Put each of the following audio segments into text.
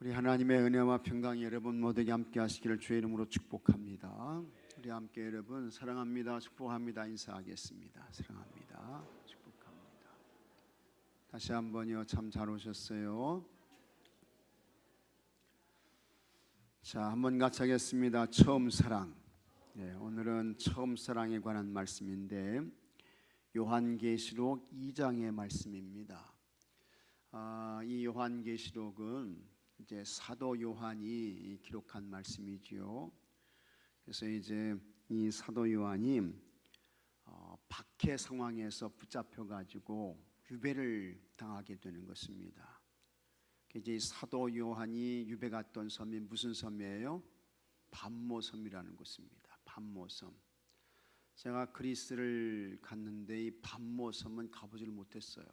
우리 하나님의 은혜와 평강이 여러분 모두에게 함께 하시기를 주의 이름으로 축복합니다. 우리 함께 여러분 사랑합니다, 축복합니다 인사하겠습니다. 사랑합니다, 축복합니다. 다시 한번요. 참 잘 오셨어요. 자, 한번 같이 하겠습니다. 처음 사랑. 오늘은 처음 사랑에 관한 말씀인데 요한계시록 2장의 말씀입니다. 이 요한계시록은 이제 사도 요한이 기록한 말씀이지요. 그래서 이제 이 사도 요한이 박해 상황에서 붙잡혀 가지고 유배를 당하게 되는 것입니다. 이제 사도 요한이 유배 갔던 섬이 무슨 섬이에요? 밤모섬이라는 곳입니다. 밤모섬. 제가 그리스를 갔는데 이 밤모섬은 가보질 못했어요.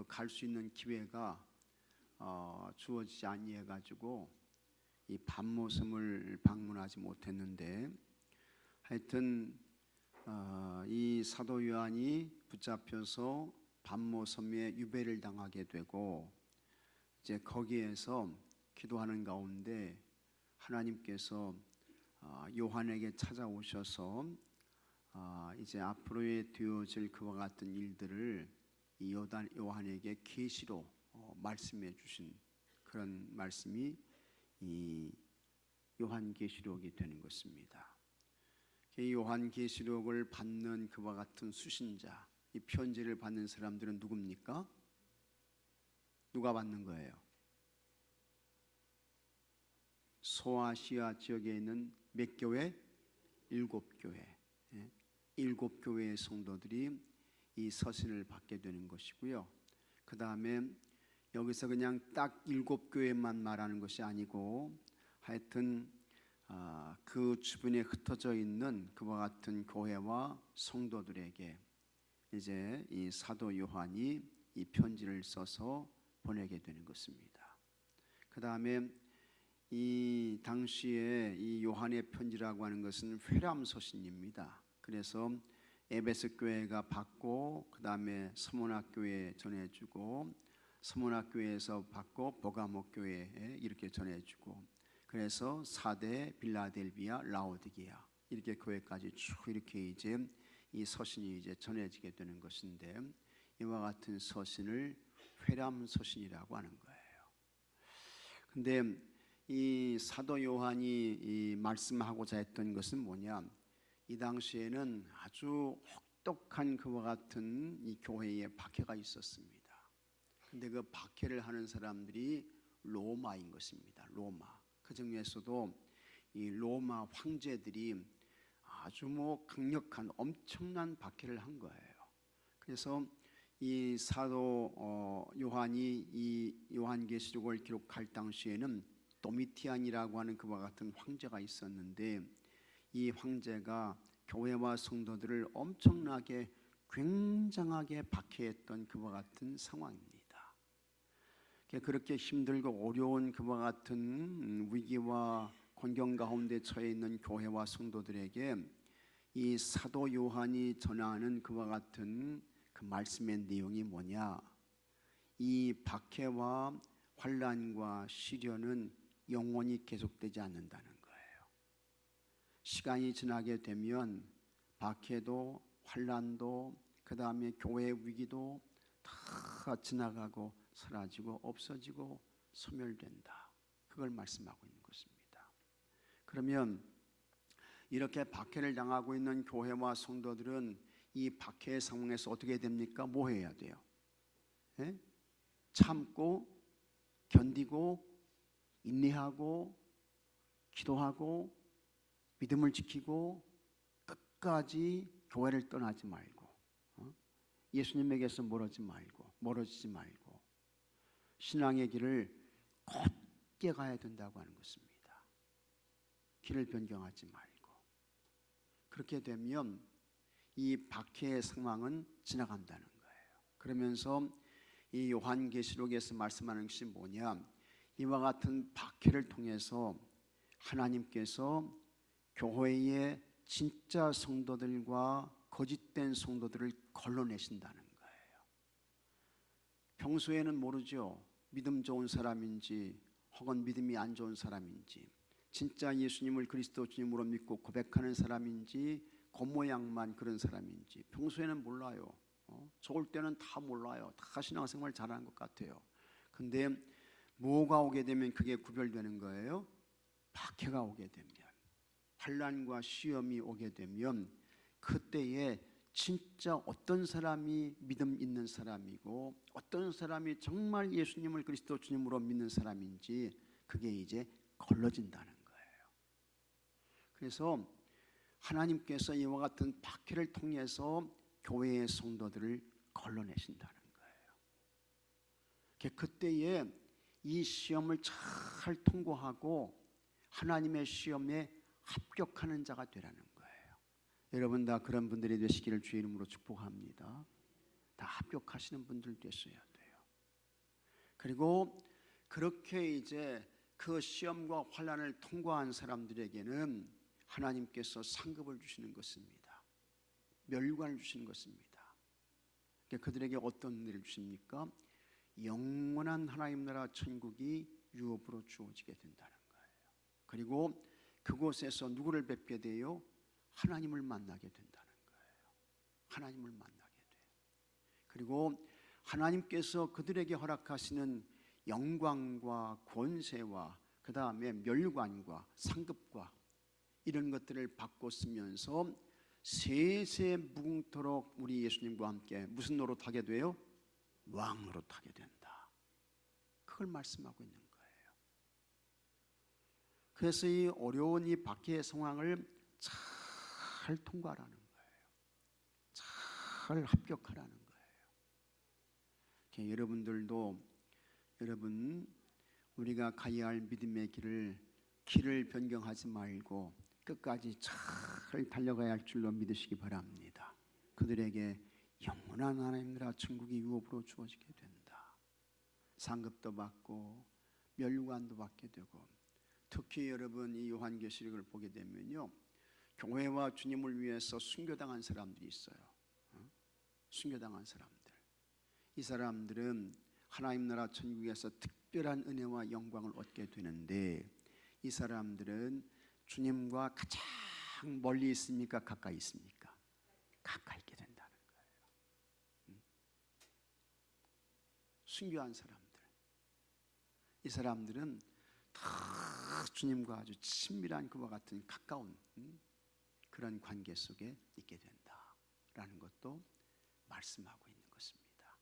갈 수 있는 기회가 주어지지 아니해 가지고 이 밤모섬을 방문하지 못했는데, 하여튼 이 사도 요한이 붙잡혀서 밤모섬에 유배를 당하게 되고, 이제 거기에서 기도하는 가운데 하나님께서 요한에게 찾아오셔서 이제 앞으로에 되어질 그와 같은 일들을 이 요한에게 계시로 말씀해 주신 그런 말씀이 이 요한계시록이 되는 것입니다. 이 요한계시록을 받는 그와 같은 수신자, 이 편지를 받는 사람들은 누굽니까? 누가 받는 거예요? 소아시아 지역에 있는 몇 교회? 7교회. 7교회의 성도들이 이 서신을 받게 되는 것이고요. 그 다음에 여기서 그냥 딱 7교회만 말하는 것이 아니고, 하여튼 그 주변에 흩어져 있는 그와 같은 교회와 성도들에게 이제 이 사도 요한이 이 편지를 써서 보내게 되는 것입니다. 그 다음에 이 당시에 이 요한의 편지라고 하는 것은 회람 서신입니다. 그래서 에베소 교회가 받고, 그 다음에 서문화 교회에 전해주고, 서문화 교회에서 받고 버가모 교회에 이렇게 전해주고, 그래서 사대, 빌라델비아, 라오디게아 이렇게 교회까지 쭉 이렇게 이제 이 서신이 이제 전해지게 되는 것인데, 이와 같은 서신을 회람 서신이라고 하는 거예요. 근데 이 사도 요한이 이 말씀하고자 했던 것은 뭐냐? 이 당시에는 아주 혹독한 그와 같은 이 교회에 박해가 있었습니다. 근데 그 박해를 하는 사람들이 로마인 것입니다. 로마. 그 중에서도 이 로마 황제들이 아주 강력한 엄청난 박해를 한 거예요. 그래서 이 사도 요한이 이 요한계시록을 기록할 당시에는 도미티안이라고 하는 그와 같은 황제가 있었는데, 이 황제가 교회와 성도들을 엄청나게 굉장하게 박해했던 그와 같은 상황입니다. 그렇게 힘들고 어려운 그와 같은 위기와 곤경 가운데 처해 있는 교회와 성도들에게 이 사도 요한이 전하는 그와 같은 그 말씀의 내용이 뭐냐? 이 박해와 환난과 시련은 영원히 계속되지 않는다는 거예요. 시간이 지나게 되면 박해도 환난도 그 다음에 교회 위기도 다 지나가고 사라지고 없어지고 소멸된다. 그걸 말씀하고 있는 것입니다. 그러면 이렇게 박해를 당하고 있는 교회와 성도들은 이 박해의 상황에서 어떻게 됩니까? 뭐 해야 돼요? 참고 견디고 인내하고 기도하고 믿음을 지키고 끝까지 교회를 떠나지 말고 예수님에게서 멀어지지 말고 신앙의 길을 곧게 가야 된다고 하는 것입니다. 길을 변경하지 말고. 그렇게 되면 이 박해의 상황은 지나간다는 거예요. 그러면서 이 요한계시록에서 말씀하는 것이 뭐냐? 이와 같은 박해를 통해서 하나님께서 교회의 진짜 성도들과 거짓된 성도들을 걸러내신다는 거예요. 평소에는 모르죠. 믿음 좋은 사람인지 혹은 믿음이 안 좋은 사람인지, 진짜 예수님을 그리스도 주님으로 믿고 고백하는 사람인지 겉모양만 그런 사람인지 평소에는 몰라요. 좋을 때는 다 몰라요. 다 신앙생활 잘하는 것 같아요. 근데 뭐가 오게 되면 그게 구별되는 거예요? 박해가 오게 되면, 환난과 시험이 오게 되면 그때에 진짜 어떤 사람이 믿음 있는 사람이고 어떤 사람이 정말 예수님을 그리스도 주님으로 믿는 사람인지 그게 이제 걸러진다는 거예요. 그래서 하나님께서 이와 같은 박해를 통해서 교회의 성도들을 걸러내신다는 거예요. 그때에 이 시험을 잘 통과하고 하나님의 시험에 합격하는 자가 되라는 거예요. 여러분 다 그런 분들이 되시기를 주의 이름으로 축복합니다. 다 합격하시는 분들 되셔야 돼요. 그리고 그렇게 이제 그 시험과 환난을 통과한 사람들에게는 하나님께서 상급을 주시는 것입니다. 멸관을 주시는 것입니다. 그들에게 어떤 은혜를 주십니까? 영원한 하나님 나라 천국이 유업으로 주어지게 된다는 거예요. 그리고 그곳에서 누구를 뵙게 돼요? 하나님을 만나게 된다는 거예요. 하나님을 만나게 돼요. 그리고 하나님께서 그들에게 허락하시는 영광과 권세와 그 다음에 멸관과 상급과 이런 것들을 받고 쓰면서 세세 무궁토록 우리 예수님과 함께 무슨 노릇하게 돼요? 왕 노릇하게 된다. 그걸 말씀하고 있는 거예요. 그래서 이 어려운 이 박해의 상황을 잘 통과하라는 거예요. 잘 합격하라는 거예요. 여러분들도 우리가 가야 할 믿음의 길을 변경하지 말고 끝까지 잘 달려가야 할 줄로 믿으시기 바랍니다. 그들에게 영원한 하나님 나라 천국이 유업으로 주어지게 된다. 상급도 받고 멸관도 받게 되고, 특히 여러분 이 요한계시록을 보게 되면요, 교회와 주님을 위해서 순교당한 사람들이 있어요. 순교당한 사람들. 이 사람들은 하나님 나라 천국에서 특별한 은혜와 영광을 얻게 되는데, 이 사람들은 주님과 가장 멀리 있습니까? 가까이 있습니까? 가까이 있게 된다는 거예요. 순교한 사람들. 이 사람들은 다 주님과 아주 친밀한 그와 같은 가까운 그런 관계 속에 있게 된다라는 것도 말씀하고 있는 것입니다.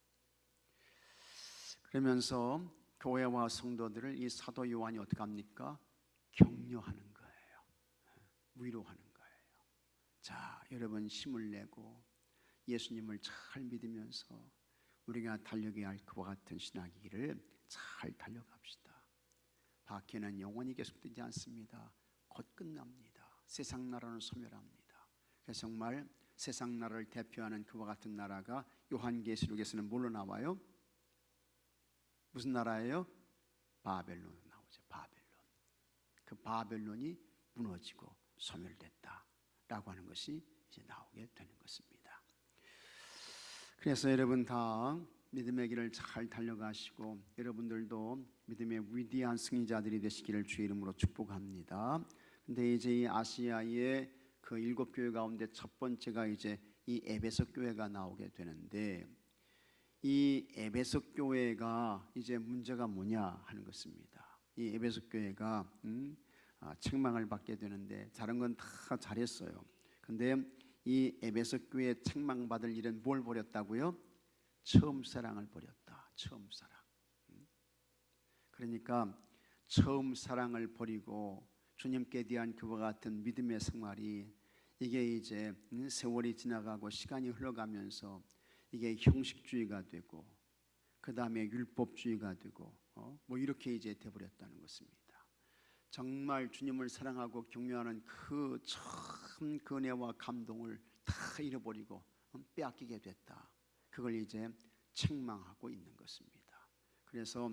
그러면서 교회와 성도들을 이 사도 요한이 어떻게 합니까? 격려하는 거예요. 위로하는 거예요. 자, 여러분 힘을 내고 예수님을 잘 믿으면서 우리가 달려가야 할 그와 같은 신학의 길을 잘 달려갑시다. 박해는 영원히 계속되지 않습니다. 곧 끝납니다. 세상 나라는 소멸합니다. 그래서 정말 세상 나라를 대표하는 그와 같은 나라가 요한계시록에서는 뭘로 나와요? 무슨 나라예요? 바벨론으로 나오죠. 바벨론. 그 바벨론이 무너지고 소멸됐다라고 하는 것이 이제 나오게 되는 것입니다. 그래서 여러분 다 믿음의 길을 잘 달려가시고 여러분들도 믿음의 위대한 승리자들이 되시기를 주의 이름으로 축복합니다. 근데 이제 이 아시아의 그 7교회 가운데 첫 번째가 이제 이 에베소 교회가 나오게 되는데, 이 에베소 교회가 이제 문제가 뭐냐 하는 것입니다. 이 에베소 교회가 책망을 받게 되는데, 다른 건 다 잘했어요. 근데 이 에베소 교회 책망받을 일은 뭘 버렸다고요? 처음 사랑을 버렸다. 처음 사랑. 그러니까 처음 사랑을 버리고 주님께 대한 그와 같은 믿음의 생활이 이게 이제 세월이 지나가고 시간이 흘러가면서 이게 형식주의가 되고 그 다음에 율법주의가 되고 뭐 이렇게 이제 돼버렸다는 것입니다. 정말 주님을 사랑하고 경외하는 그 참 그 은혜와 감동을 다 잃어버리고 빼앗기게 됐다. 그걸 이제 책망하고 있는 것입니다. 그래서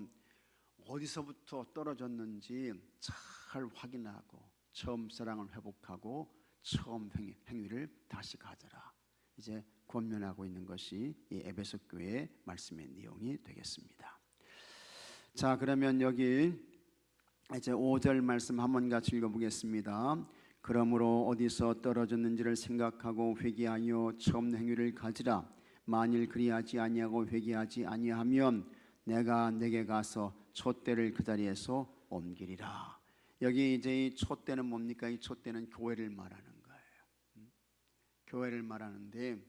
어디서부터 떨어졌는지 잘 확인하고 처음 사랑을 회복하고 처음 행위를 다시 가져라. 이제 권면하고 있는 것이 이 에베소 교회의 말씀의 내용이 되겠습니다. 자, 그러면 여기 이제 5절 말씀 한번 같이 읽어보겠습니다. 그러므로 어디서 떨어졌는지를 생각하고 회개하여 처음 행위를 가지라. 만일 그리하지 아니하고 회개하지 아니하면 내가 내게 가서 촛대를 그 자리에서 옮기리라. 여기 이제 이 촛대는 뭡니까? 이 촛대는 교회를 말하는 거예요. 교회를 말하는데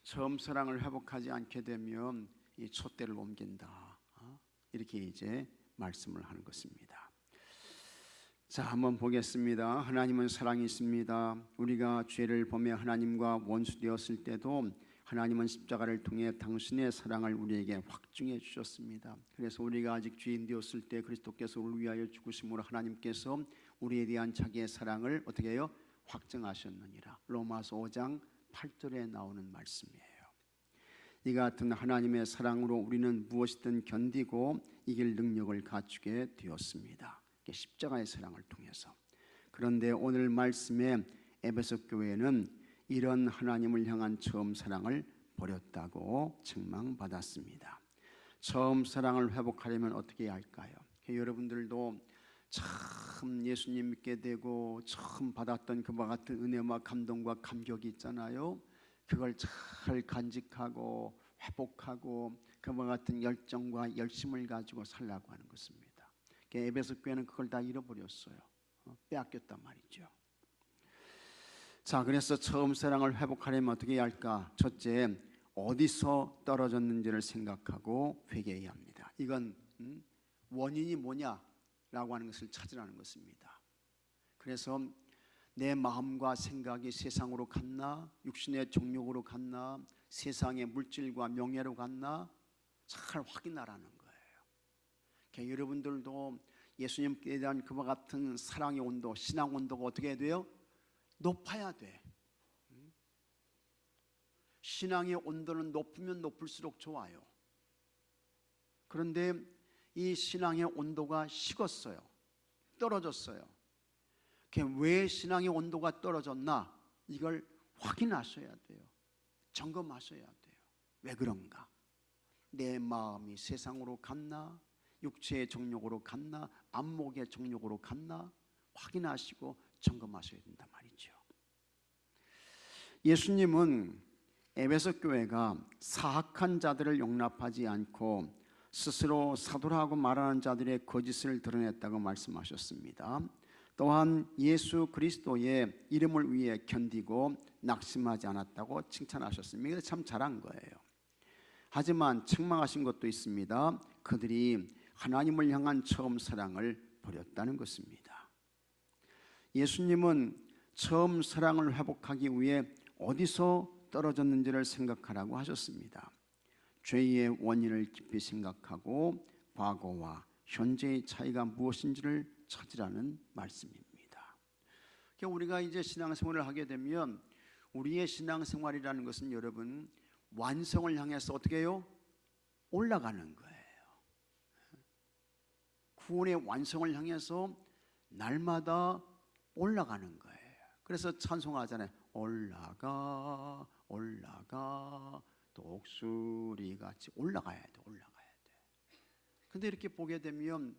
처음 사랑을 회복하지 않게 되면 이 촛대를 옮긴다. 이렇게 이제 말씀을 하는 것입니다. 자, 한번 보겠습니다. 하나님은 사랑이 있습니다. 우리가 죄를 범해 하나님과 원수되었을 때도 하나님은 십자가를 통해 당신의 사랑을 우리에게 확증해 주셨습니다. 그래서 우리가 아직 죄인 되었을 때 그리스도께서 우리를 위하여 죽으심으로 하나님께서 우리에 대한 자기의 사랑을 어떻게 해요? 확증하셨느니라. 로마서 5장 8절에 나오는 말씀이에요. 이 같은 하나님의 사랑으로 우리는 무엇이든 견디고 이길 능력을 갖추게 되었습니다. 십자가의 사랑을 통해서. 그런데 오늘 말씀에 에베소 교회는 이런 하나님을 향한 처음 사랑을 버렸다고 책망받았습니다. 처음 사랑을 회복하려면 어떻게 해야 할까요? 여러분들도 처음 예수님 믿게 되고 처음 받았던 그와 같은 은혜와 감동과 감격이 있잖아요. 그걸 잘 간직하고 회복하고 그와 같은 열정과 열심을 가지고 살라고 하는 것입니다. 에베소 교회는 그걸 다 잃어버렸어요. 빼앗겼단 말이죠. 자, 그래서 처음 사랑을 회복하려면 어떻게 해야 할까? 첫째, 어디서 떨어졌는지를 생각하고 회개해야 합니다. 이건 원인이 뭐냐라고 하는 것을 찾으라는 것입니다. 그래서 내 마음과 생각이 세상으로 갔나, 육신의 정욕으로 갔나, 세상의 물질과 명예로 갔나 잘 확인하라는 거예요. 여러분들도 예수님께 대한 그와 같은 사랑의 온도, 신앙 온도가 어떻게 해야 돼요? 높아야 돼. 신앙의 온도는 높으면 높을수록 좋아요. 그런데 이 신앙의 온도가 식었어요. 떨어졌어요. 왜 신앙의 온도가 떨어졌나? 이걸 확인하셔야 돼요. 점검하셔야 돼요. 왜 그런가? 내 마음이 세상으로 갔나? 육체의 정욕으로 갔나? 안목의 정욕으로 갔나? 확인하시고 점검하셔야 된단 말이죠. 예수님은 에베소 교회가 사악한 자들을 용납하지 않고 스스로 사도라고 말하는 자들의 거짓을 드러냈다고 말씀하셨습니다. 또한 예수 그리스도의 이름을 위해 견디고 낙심하지 않았다고 칭찬하셨습니다. 이게 참 잘한 거예요. 하지만 책망하신 것도 있습니다. 그들이 하나님을 향한 처음 사랑을 버렸다는 것입니다. 예수님은 처음 사랑을 회복하기 위해 어디서 떨어졌는지를 생각하라고 하셨습니다. 죄의 원인을 깊이 생각하고 과거와 현재의 차이가 무엇인지를 찾으라는 말씀입니다. 우리가 이제 신앙생활을 하게 되면 우리의 신앙생활이라는 것은 여러분 완성을 향해서 어떻게 해요? 올라가는 거예요. 구원의 완성을 향해서 날마다 올라가는 거예요. 그래서 찬송하잖아요. 올라가 올라가 독수리같이 올라가야 돼. 올라가야 돼. 근데 이렇게 보게 되면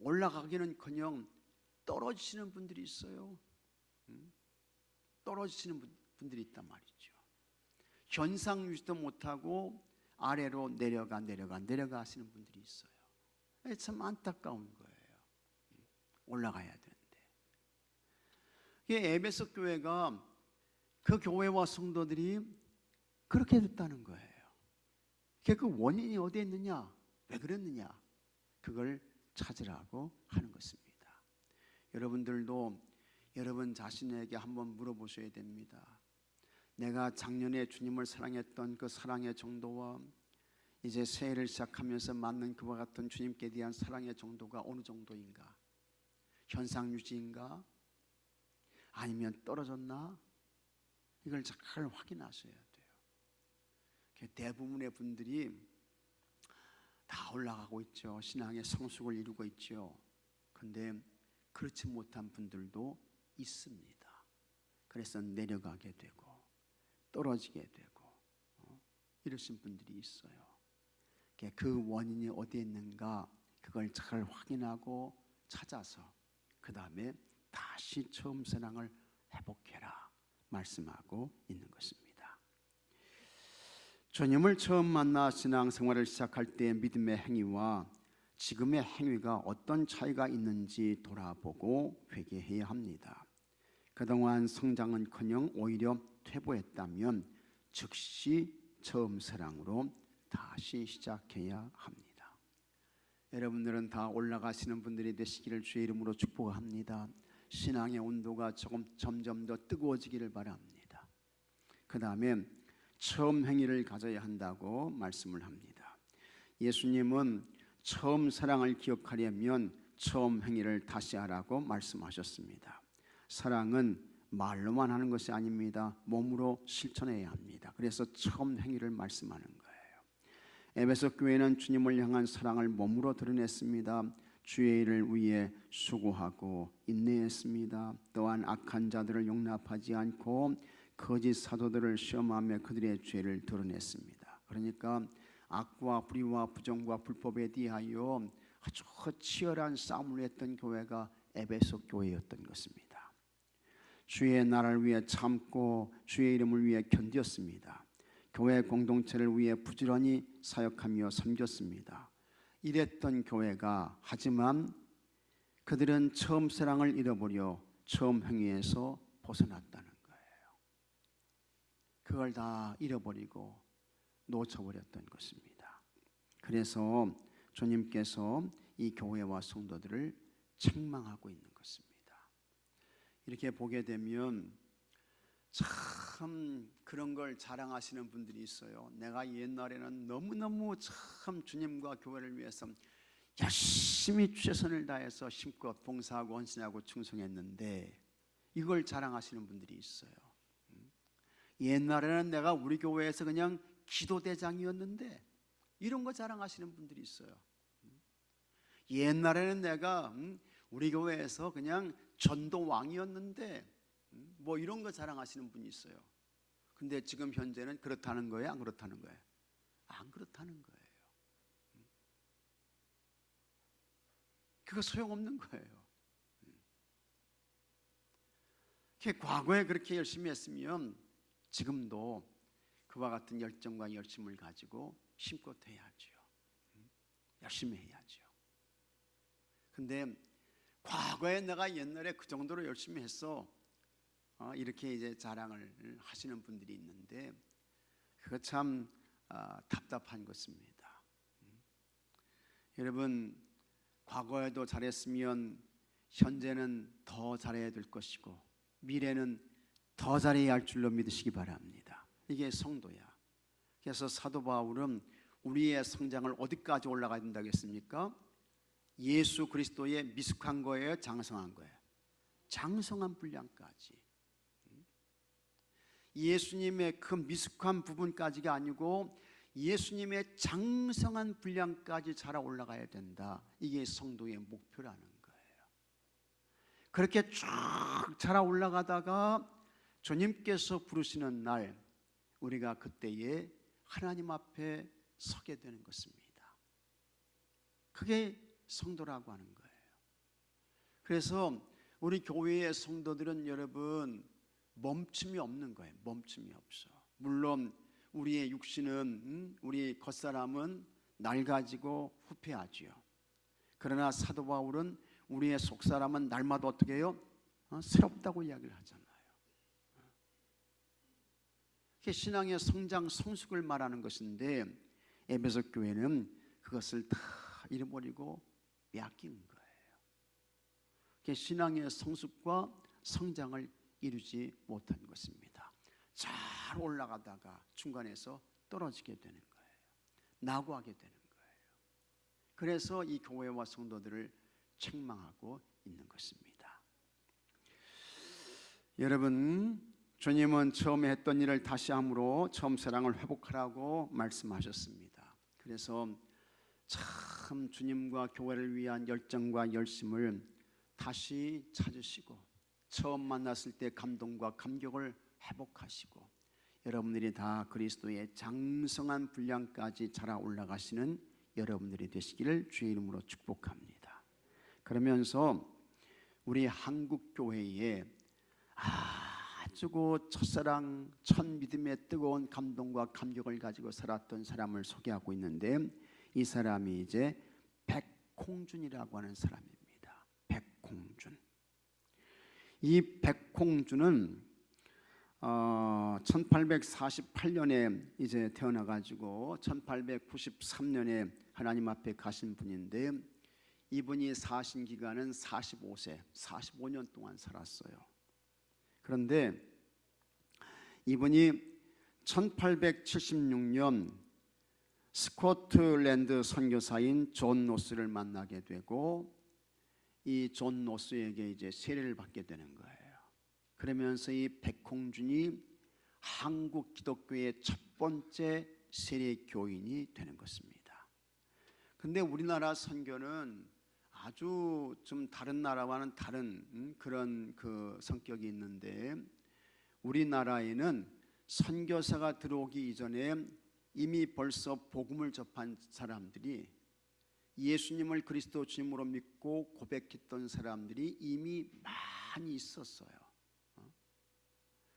올라가기는커녕 떨어지시는 분들이 있어요. 떨어지시는 분들이 있단 말이죠. 현상 유지도 못하고 아래로 내려가 하시는 분들이 있어요. 참 안타까운 거예요. 올라가야 되는데. 에베소 교회가 그 교회와 성도들이 그렇게 됐다는 거예요. 그 원인이 어디에 있느냐? 왜 그랬느냐? 그걸 찾으라고 하는 것입니다. 여러분들도 여러분 자신에게 한번 물어보셔야 됩니다. 내가 작년에 주님을 사랑했던 그 사랑의 정도와 이제 새해를 시작하면서 맞는 그와 같은 주님께 대한 사랑의 정도가 어느 정도인가? 현상 유지인가? 아니면 떨어졌나? 이걸 잘 확인하셔야 돼요. 대부분의 분들이 다 올라가고 있죠. 신앙의 성숙을 이루고 있죠. 그런데 그렇지 못한 분들도 있습니다. 그래서 내려가게 되고 떨어지게 되고 이러신 분들이 있어요. 그 원인이 어디에 있는가 그걸 잘 확인하고 찾아서 그 다음에 다시 처음 사랑을 회복해라 말씀하고 있는 것입니다. 주님을 처음 만나 신앙생활을 시작할 때의 믿음의 행위와 지금의 행위가 어떤 차이가 있는지 돌아보고 회개해야 합니다. 그동안 성장은커녕 오히려 퇴보했다면 즉시 처음 사랑으로 다시 시작해야 합니다. 여러분들은 다 올라가시는 분들이 되시기를 주의 이름으로 축복합니다. 신앙의 온도가 점점 더 뜨거워지기를 바랍니다. 그 다음에 처음 행위를 가져야 한다고 말씀을 합니다. 예수님은 처음 사랑을 기억하려면 처음 행위를 다시 하라고 말씀하셨습니다. 사랑은 말로만 하는 것이 아닙니다. 몸으로 실천해야 합니다. 그래서 처음 행위를 말씀하는 거예요. 에베소 교회는 주님을 향한 사랑을 몸으로 드러냈습니다. 주의 일을 위해 수고하고 인내했습니다. 또한 악한 자들을 용납하지 않고 거짓 사도들을 시험하며 그들의 죄를 드러냈습니다. 그러니까 악과 불의와 부정과 불법에 대하여 아주 치열한 싸움을 했던 교회가 에베소 교회였던 것입니다. 주의 나라를 위해 참고 주의 이름을 위해 견뎠습니다. 교회 공동체를 위해 부지런히 사역하며 섬겼습니다. 이랬던 교회가 하지만 그들은 처음 사랑을 잃어버려 처음 행위에서 벗어났다는 거예요. 그걸 다 잃어버리고 놓쳐버렸던 것입니다. 그래서 주님께서 이 교회와 성도들을 책망하고 있는 것입니다. 이렇게 보게 되면 참 그런 걸 자랑하시는 분들이 있어요. 내가 옛날에는 너무너무 참 주님과 교회를 위해서 열심히 최선을 다해서 힘껏 봉사하고 헌신하고 충성했는데 이걸 자랑하시는 분들이 있어요. 옛날에는 내가 우리 교회에서 그냥 기도대장이었는데 이런 거 자랑하시는 분들이 있어요. 옛날에는 내가 우리 교회에서 그냥 전도왕이었는데 뭐 이런 거 자랑하시는 분이 있어요. 근데 지금 현재는 그렇다는 거예요? 안 그렇다는 거예요? 안 그렇다는 거예요. 그거 소용없는 거예요. 과거에 그렇게 열심히 했으면 지금도 그와 같은 열정과 열심을 가지고 힘껏 해야죠. 열심히 해야죠. 근데 과거에 내가 옛날에 그 정도로 열심히 했어 이렇게 이제 자랑을 하시는 분들이 있는데 그거 참 답답한 것입니다. 여러분 과거에도 잘했으면 현재는 더 잘해야 될 것이고 미래는 더 잘해야 할 줄로 믿으시기 바랍니다. 이게 성도야. 그래서 사도 바울은 우리의 성장을 어디까지 올라가야 된다고 했습니까? 예수 그리스도의 미숙한 거예요? 장성한 거예요? 장성한 분량까지. 예수님의 그 미숙한 부분까지가 아니고 예수님의 장성한 분량까지 자라 올라가야 된다. 이게 성도의 목표라는 거예요. 그렇게 쭉 자라 올라가다가 주님께서 부르시는 날 우리가 그때에 하나님 앞에 서게 되는 것입니다. 그게 성도라고 하는 거예요. 그래서 우리 교회의 성도들은 여러분 멈춤이 없는 거예요. 멈춤이 없어. 물론 우리의 육신은 우리 겉사람은 낡아지고 후패하지요. 그러나 사도 바울은 우리의 속사람은 날마다 어떻게 해요? 새롭다고 이야기를 하잖아요. 신앙의 성장 성숙을 말하는 것인데 에베소 교회는 그것을 다 잃어버리고 빼앗긴 거예요. 신앙의 성숙과 성장을 이루지 못한 것입니다. 잘 올라가다가 중간에서 떨어지게 되는 거예요. 낙오하게 되는 거예요. 그래서 이 교회와 성도들을 책망하고 있는 것입니다. 여러분 주님은 처음에 했던 일을 다시 함으로 처음 사랑을 회복하라고 말씀하셨습니다. 그래서 참 주님과 교회를 위한 열정과 열심을 다시 찾으시고 처음 만났을 때 감동과 감격을 회복하시고 여러분들이 다 그리스도의 장성한 분량까지 자라 올라가시는 여러분들이 되시기를 주의 이름으로 축복합니다. 그러면서 우리 한국교회에 아주 첫사랑 첫 믿음의 뜨거운 감동과 감격을 가지고 살았던 사람을 소개하고 있는데, 이 사람이 이제 백홍준이라고 하는 사람입니다. 백홍준. 이 백홍준은 1848년에 이제 태어나가지고 1893년에 하나님 앞에 가신 분인데, 이분이 사신 기간은 45세, 45년 동안 살았어요. 그런데 이분이 1876년 스코틀랜드 선교사인 존 노스를 만나게 되고, 이 존 노스에게 이제 세례를 받게 되는 거예요. 그러면서 이 백홍준이 한국 기독교의 첫 번째 세례 교인이 되는 것입니다. 근데 우리나라 선교는 아주 좀 다른 나라와는 다른 그런 그 성격이 있는데, 우리나라에는 선교사가 들어오기 이전에 이미 벌써 복음을 접한 사람들이, 예수님을 그리스도 주님으로 믿고 고백했던 사람들이 이미 많이 있었어요.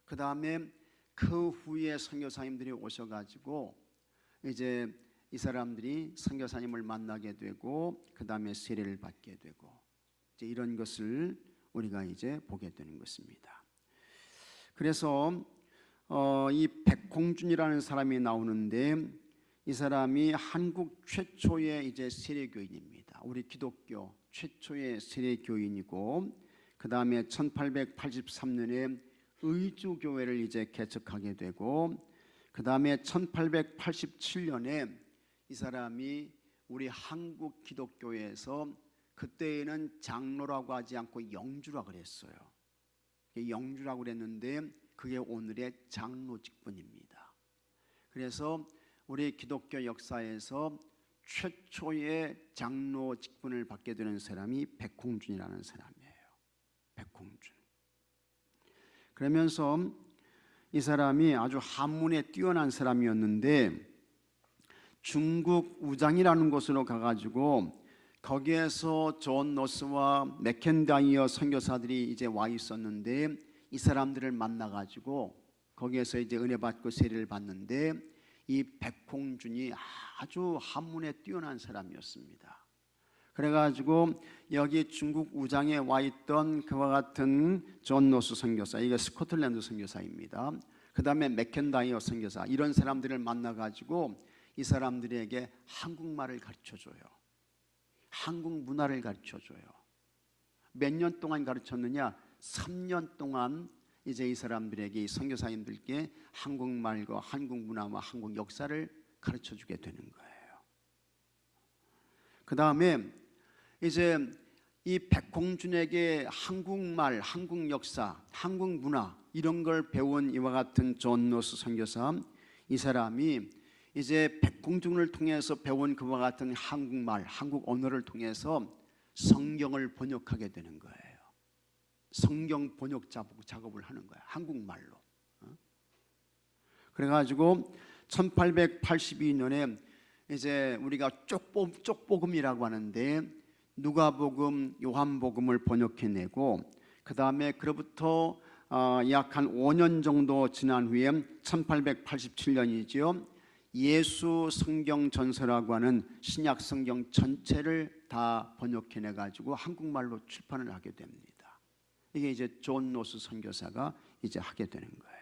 그 다음에 그 후에 선교사님들이 오셔가지고 이제 이 사람들이 선교사님을 만나게 되고, 그 다음에 세례를 받게 되고, 이제 이런 것을 우리가 이제 보게 되는 것입니다. 그래서 이 백홍준이라는 사람이 나오는데, 이 사람이 한국 최초의 이제 세례교인입니다. 우리 기독교 최초의 세례교인이고, 그 다음에 1883년에 의주교회를 이제 개척하게 되고, 그 다음에 1887년에 이 사람이 우리 한국 기독교회에서, 그때에는 장로라고 하지 않고 영주라고 그랬어요. 영주라고 그랬는데 그게 오늘의 장로 직분입니다. 그래서 우리 기독교 역사에서 최초의 장로 직분을 받게 되는 사람이 백홍준이라는 사람이에요. 백홍준. 그러면서 이 사람이 아주 한문에 뛰어난 사람이었는데, 중국 우장이라는 곳으로 가가지고 거기에서 존 노스와 맥켄다이어 선교사들이 이제 와 있었는데, 이 사람들을 만나가지고 거기에서 이제 은혜 받고 세례를 받는데, 이 백홍준이 아주 한문에 뛰어난 사람이었습니다. 그래가지고 여기 중국 우장에 와 있던 그와 같은 존 노스 선교사, 이게 스코틀랜드 선교사입니다. 그 다음에 맥켄다이어 선교사, 이런 사람들을 만나가지고 이 사람들에게 한국말을 가르쳐줘요. 한국 문화를 가르쳐줘요. 몇 년 동안 가르쳤느냐? 3년 동안 이제 이 사람들에게, 이 선교사님들께 한국말과 한국 문화와 한국 역사를 가르쳐주게 되는 거예요. 그 다음에 이제 이 백홍준에게 한국말, 한국 역사, 한국 문화 이런 걸 배운 이와 같은 존 노스 선교사, 이 사람이 이제 백홍준을 통해서 배운 그와 같은 한국말, 한국 언어를 통해서 성경을 번역하게 되는 거예요. 성경 번역 작업을 하는 거예요. 한국말로. 그래가지고 1882년에 이제 우리가 쪽복음이라고 하는데, 누가복음, 요한복음을 번역해내고, 그 다음에 그로부터 약 한 5년 정도 지난 후에 1887년이죠. 예수 성경 전서라고 하는 신약 성경 전체를 다 번역해내가지고 한국말로 출판을 하게 됩니다. 이게 이제 존 노스 선교사가 이제 하게 되는 거예요.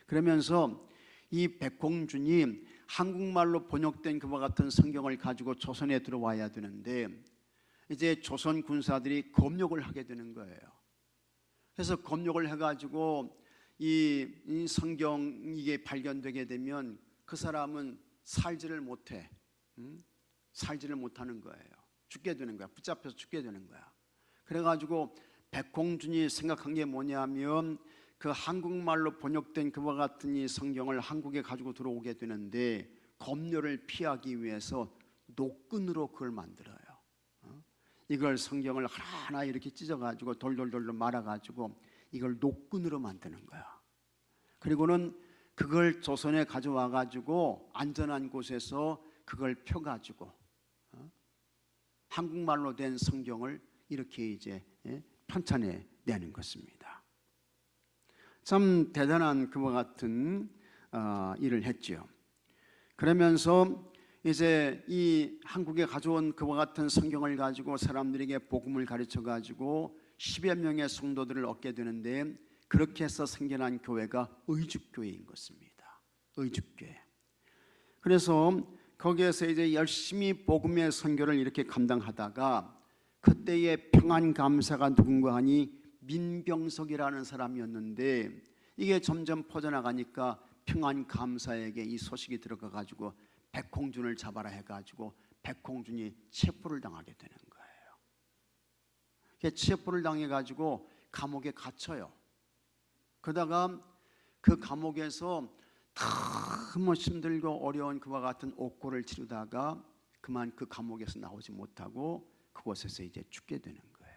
그러면서 이 백홍준이 한국말로 번역된 그와 같은 성경을 가지고 조선에 들어와야 되는데, 이제 조선 군사들이 검역을 하게 되는 거예요. 그래서 검역을 해가지고 이 성경 이게 발견되게 되면 그 사람은 살지를 못해. 살지를 못하는 거예요. 죽게 되는 거야. 붙잡혀서 죽게 되는 거야. 그래가지고 백홍준이 생각한 게 뭐냐면, 그 한국말로 번역된 그와 같은 이 성경을 한국에 가지고 들어오게 되는데, 검열을 피하기 위해서 노끈으로 그걸 만들어요. 이걸 성경을 하나하나 이렇게 찢어가지고 돌돌돌 말아가지고 이걸 노끈으로 만드는 거야. 그리고는 그걸 조선에 가져와가지고 안전한 곳에서 그걸 펴가지고 한국말로 된 성경을 이렇게 이제 편찬해 내는 것입니다. 참 대단한 그와 같은 일을 했죠. 그러면서 이제 이 한국에 가져온 그와 같은 성경을 가지고 사람들에게 복음을 가르쳐 가지고 10여 명의 성도들을 얻게 되는데, 그렇게 해서 생겨난 교회가 의죽교회인 것입니다. 의죽교회. 그래서 거기에서 이제 열심히 복음의 선교를 이렇게 감당하다가 그때의 평안감사가 누군가 하니 민병석이라는 사람이었는데, 이게 점점 퍼져나가니까 평안감사에게 이 소식이 들어가 가지고 백홍준을 잡아라 해가지고 백홍준이 체포를 당하게 되는 거예요. 체포를 당해가지고 감옥에 갇혀요. 그러다가 그 감옥에서 너무 힘들고 어려운 그와 같은 옥고를 치르다가 그만 그 감옥에서 나오지 못하고 그곳에서 이제 죽게 되는 거예요.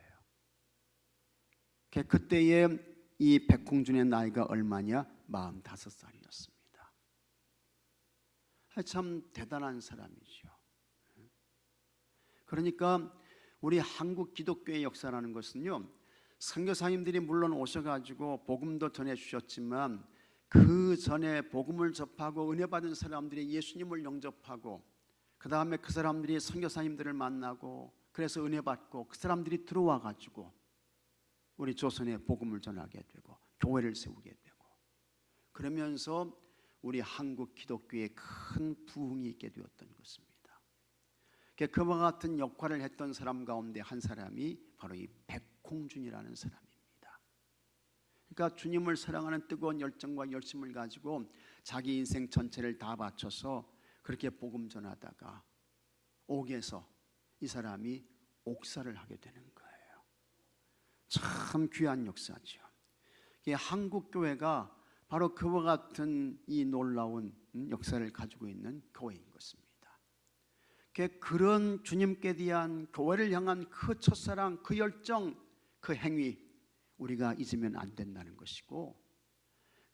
그때에 이 백홍준의 나이가 얼마냐? 45살이었습니다. 참 대단한 사람이죠. 그러니까 우리 한국 기독교의 역사라는 것은요, 선교사님들이 물론 오셔가지고 복음도 전해주셨지만 그 전에 복음을 접하고 은혜 받은 사람들이 예수님을 영접하고 그 다음에 그 사람들이 선교사님들을 만나고 그래서 은혜 받고 그 사람들이 들어와 가지고 우리 조선에 복음을 전하게 되고 교회를 세우게 되고, 그러면서 우리 한국 기독교에 큰 부흥이 있게 되었던 것입니다. 그와 같은 역할을 했던 사람 가운데 한 사람이 바로 이 백홍준이라는 사람입니다. 그러니까 주님을 사랑하는 뜨거운 열정과 열심을 가지고 자기 인생 전체를 다 바쳐서 그렇게 복음 전하다가 옥에서 이 사람이 옥살을 하게 되는 거예요. 참 귀한 역사죠. 한국 교회가 바로 그와 같은 이 놀라운 역사를 가지고 있는 교회인 것입니다. 그런 주님께 대한 교회를 향한 그 첫사랑, 그 열정, 그 행위 우리가 잊으면 안 된다는 것이고,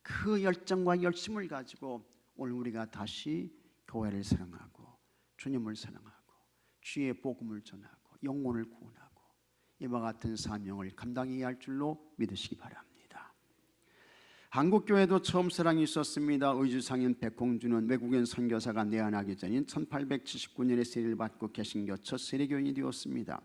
그 열정과 열심을 가지고 오늘 우리가 다시 교회를 사랑하고 주님을 사랑하고 주의 복음을 전하고 영혼을 구원하고 이와 같은 사명을 감당해야 할 줄로 믿으시기 바랍니다. 한국교회도 처음 사랑이 있었습니다. 의주상인 백홍준은 외국인 선교사가 내한하기 전인 1879년에 세례를 받고 개신교 첫 세례교인이 되었습니다.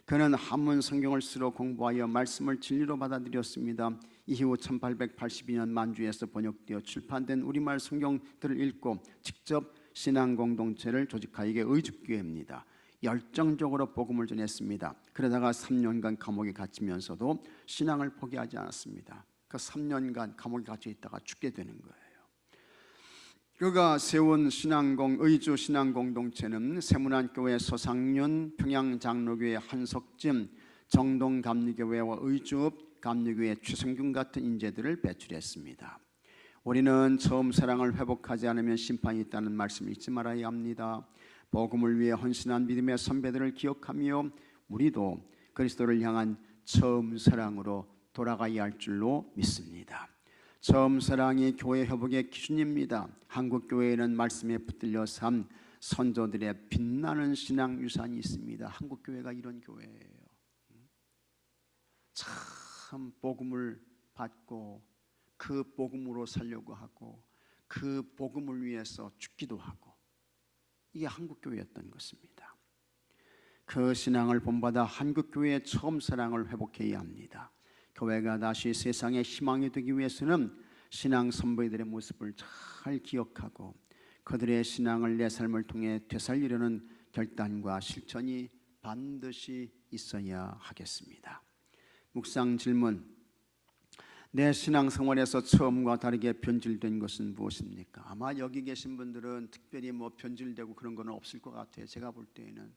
그는 한문 성경을 쓰러 공부하여 말씀을 진리로 받아들였습니다. 이후 1882년 만주에서 번역되어 출판된 우리말 성경들을 읽고 직접 신앙 공동체를 조직하여 이게 의죽교회입니다. 열정적으로 복음을 전했습니다. 그러다가 3년간 감옥에 갇히면서도 신앙을 포기하지 않았습니다. 그 3년간 감옥에 갇혀 있다가 죽게 되는 거예요. 그가 세운 의주 신앙공동체는 세문안교회 서상윤, 평양장로교회 한석진, 정동감리교회와 의주 감리교회 최성균 같은 인재들을 배출했습니다. 우리는 처음 사랑을 회복하지 않으면 심판이 있다는 말씀을 잊지 말아야 합니다. 복음을 위해 헌신한 믿음의 선배들을 기억하며 우리도 그리스도를 향한 처음 사랑으로 돌아가야 할 줄로 믿습니다. 처음 사랑이 교회 회복의 기준입니다. 한국 교회에는 말씀에 붙들려 산 선조들의 빛나는 신앙 유산이 있습니다. 한국 교회가 이런 교회예요. 참 복음을 받고 그 복음으로 살려고 하고 그 복음을 위해서 죽기도 하고, 이게 한국 교회였던 것입니다. 그 신앙을 본받아 한국 교회의 처음 사랑을 회복해야 합니다. 교회가 다시 세상의 희망이 되기 위해서는 신앙 선배들의 모습을 잘 기억하고 그들의 신앙을 내 삶을 통해 되살리려는 결단과 실천이 반드시 있어야 하겠습니다. 묵상 질문: 내 신앙생활에서 처음과 다르게 변질된 것은 무엇입니까? 아마 여기 계신 분들은 특별히 변질되고 그런 건 없을 것 같아요. 제가 볼 때에는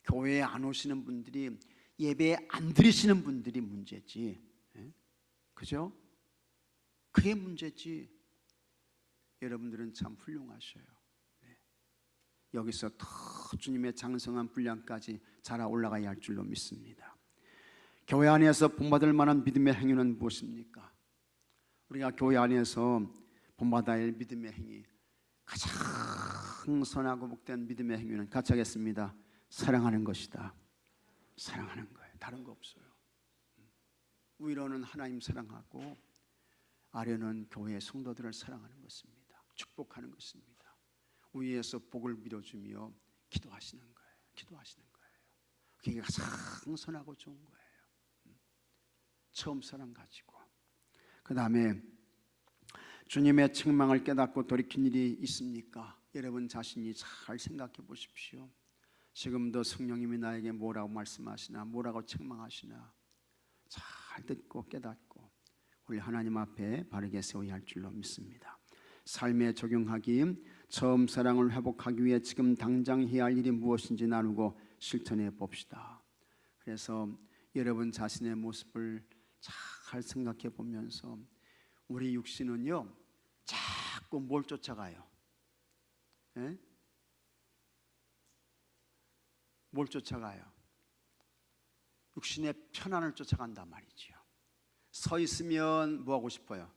교회에 안 오시는 분들이, 예배 안 드리시는 분들이 문제지, 그죠? 그게 문제지. 여러분들은 참 훌륭하셔요. 여기서 더 주님의 장성한 분량까지 자라 올라가야 할 줄로 믿습니다. 교회 안에서 본받을 만한 믿음의 행위는 무엇입니까? 우리가 교회 안에서 본받아야 할 믿음의 행위, 가장 선하고 복된 믿음의 행위는 같이 하겠습니다. 사랑하는 것이다. 사랑하는 거예요. 다른 거 없어요. 위로는 하나님 사랑하고 아래는 교회 성도들을 사랑하는 것입니다. 축복하는 것입니다. 위에서 복을 밀어주며 기도하시는 거예요. 기도하시는 거예요. 그게 가장 선하고 좋은 거예요. 처음 사랑 가지고 그 다음에 주님의 책망을 깨닫고 돌이킨 일이 있습니까? 여러분 자신이 잘 생각해 보십시오. 지금도 성령님이 나에게 뭐라고 말씀하시나, 뭐라고 책망하시나 잘 듣고 깨닫고 우리 하나님 앞에 바르게 세워야 할 줄로 믿습니다. 삶에 적용하기, 처음 사랑을 회복하기 위해 지금 당장 해야 할 일이 무엇인지 나누고 실천해 봅시다. 그래서 여러분 자신의 모습을 잘 생각해 보면서 우리 육신은요 자꾸 뭘 쫓아가요? 예? 뭘 쫓아가요? 육신의 편안을 쫓아간단 말이죠. 서 있으면 뭐 하고 싶어요?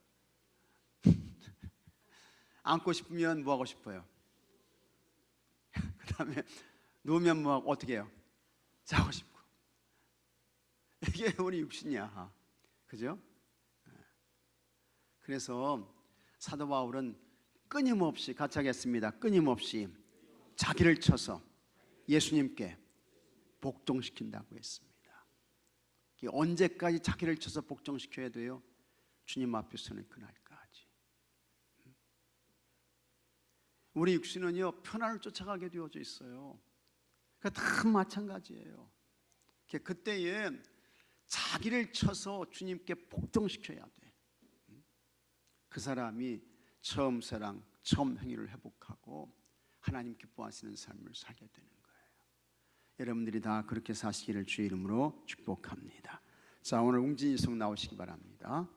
앉고 싶으면 뭐 하고 싶어요? 그 다음에 누우면 뭐 하고 어떻게 해요? 자고 싶고. 이게 우리 육신이야. 그죠? 그래서 사도 바울은 끊임없이 같이 하겠습니다. 끊임없이 자기를 쳐서 예수님께 복종시킨다고 했습니다. 언제까지 자기를 쳐서 복종시켜야 돼요? 주님 앞에 서는 그날까지. 우리 육신은요 편안을 쫓아가게 되어져 있어요. 다 마찬가지예요. 그때에 자기를 쳐서 주님께 복종시켜야 돼. 그 사람이 처음 사랑, 처음 행위를 회복하고 하나님 기뻐하시는 삶을 살게 되는 거예요. 여러분들이 다 그렇게 사시기를 주의 이름으로 축복합니다. 자, 오늘 웅진이송 나오시기 바랍니다.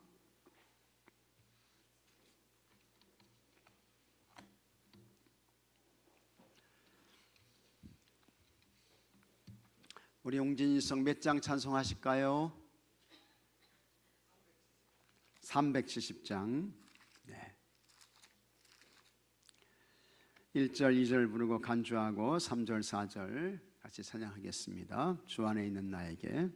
우리 웅진이송 몇 장 찬송하실까요? 370장. 네. 1절, 2절 부르고 간주하고 3절, 4절 같이 찬양하겠습니다. 주 안에 있는 나에게.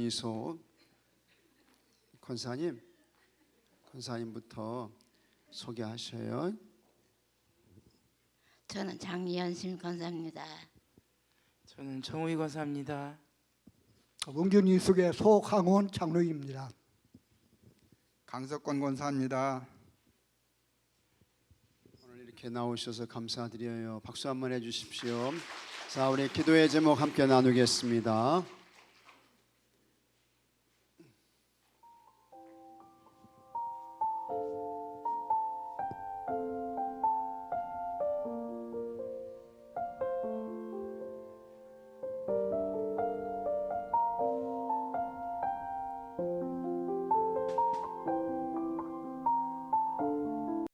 정의소 권사님부터 소개하셔요. 저는 장연심 권사입니다. 저는 정우희 권사입니다. 원균 이숙의 소강원 장로입니다. 강석권 권사입니다. 오늘 이렇게 나오셔서 감사드려요. 박수 한번 해주십시오. 자, 우리 기도의 제목 함께 나누겠습니다.